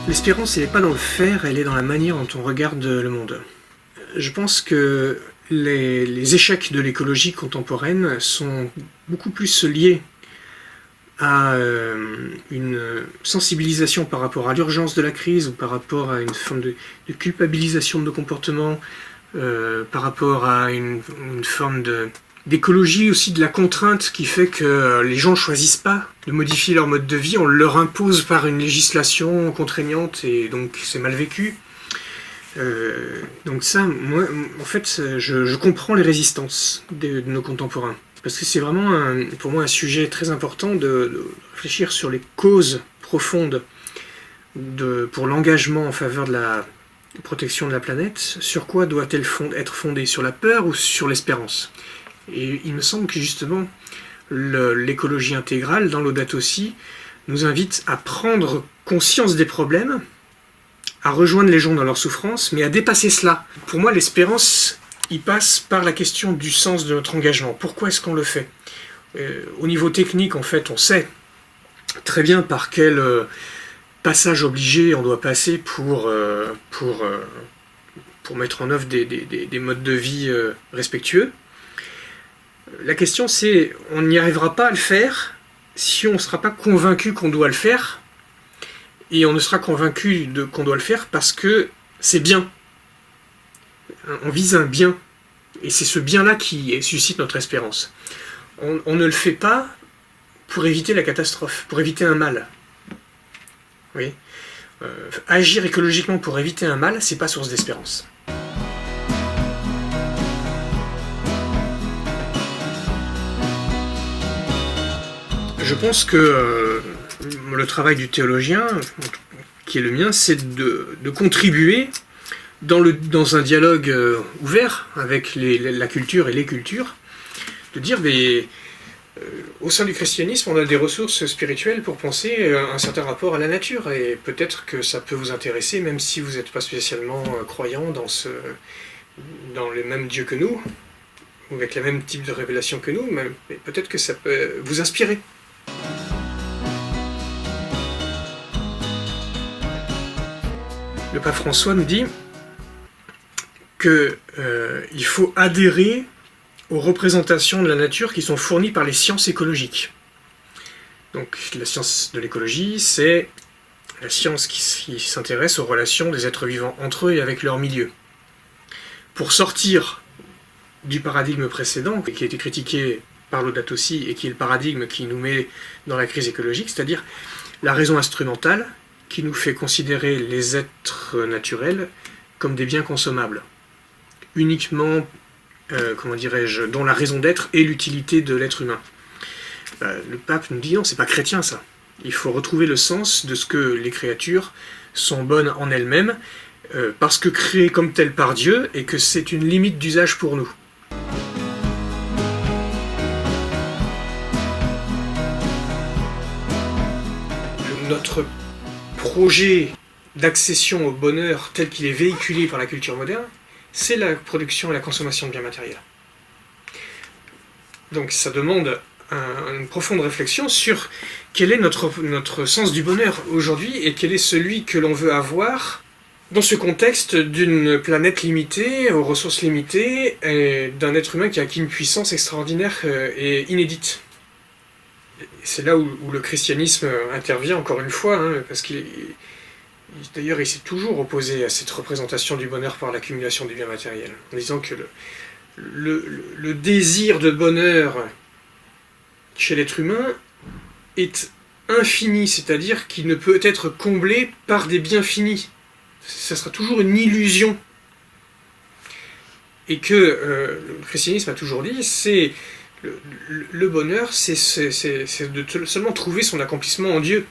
L'espérance, elle n'est pas dans le faire, elle est dans la manière dont on regarde le monde. Je pense que les échecs de l'écologie contemporaine sont beaucoup plus liés à une sensibilisation par rapport à l'urgence de la crise ou par rapport à une forme de culpabilisation de nos comportements, par rapport à une forme d'écologie aussi de la contrainte qui fait que les gens ne choisissent pas de modifier leur mode de vie, on leur impose par une législation contraignante et donc c'est mal vécu. Donc ça, moi, en fait, je comprends les résistances de nos contemporains. Parce que c'est vraiment, pour moi, un sujet très important de réfléchir sur les causes profondes pour l'engagement en faveur de la protection de la planète. Sur quoi doit-elle être fondée? Sur la peur ou sur l'espérance? Et il me semble que justement, l'écologie intégrale, dans Laudato Si, nous invite à prendre conscience des problèmes, à rejoindre les gens dans leur souffrance, mais à dépasser cela. Pour moi, l'espérance, il passe par la question du sens de notre engagement. Pourquoi est-ce qu'on le fait? Au niveau technique, en fait, on sait très bien par quel passage obligé on doit passer pour mettre en œuvre des modes de vie respectueux. La question, c'est, on n'y arrivera pas à le faire si on ne sera pas convaincu qu'on doit le faire, et on ne sera convaincu qu'on doit le faire parce que c'est bien. On vise un bien, et c'est ce bien-là qui suscite notre espérance. On ne le fait pas pour éviter la catastrophe, pour éviter un mal. Oui. Agir écologiquement pour éviter un mal, c'est pas source d'espérance. Je pense que le travail du théologien, qui est le mien, c'est de contribuer dans un dialogue ouvert avec la culture et les cultures, de dire, au sein du christianisme, on a des ressources spirituelles pour penser un certain rapport à la nature, et peut-être que ça peut vous intéresser, même si vous n'êtes pas spécialement croyant dans le même Dieu que nous, ou avec le même type de révélation que nous, mais peut-être que ça peut vous inspirer. Le pape François nous dit qu'il faut adhérer aux représentations de la nature qui sont fournies par les sciences écologiques. Donc la science de l'écologie, c'est la science qui s'intéresse aux relations des êtres vivants entre eux et avec leur milieu. Pour sortir du paradigme précédent, qui a été critiqué par Laudato Si, et qui est le paradigme qui nous met dans la crise écologique, c'est-à-dire la raison instrumentale, qui nous fait considérer les êtres naturels comme des biens consommables, uniquement, dont la raison d'être est l'utilité de l'être humain. Le pape nous dit non, c'est pas chrétien ça. Il faut retrouver le sens de ce que les créatures sont bonnes en elles-mêmes, parce que créées comme telles par Dieu, et que c'est une limite d'usage pour nous. Notre projet d'accession au bonheur tel qu'il est véhiculé par la culture moderne, c'est la production et la consommation de biens matériels. Donc ça demande une profonde réflexion sur quel est notre sens du bonheur aujourd'hui et quel est celui que l'on veut avoir dans ce contexte d'une planète limitée, aux ressources limitées, et d'un être humain qui a acquis une puissance extraordinaire et inédite. C'est là où le christianisme intervient encore une fois, parce qu'il d'ailleurs il s'est toujours opposé à cette représentation du bonheur par l'accumulation des biens matériels, en disant que le désir de bonheur chez l'être humain est infini, c'est-à-dire qu'il ne peut être comblé par des biens finis. Ça sera toujours une illusion. Et que le christianisme a toujours dit, c'est le bonheur, c'est de seulement trouver son accomplissement en Dieu.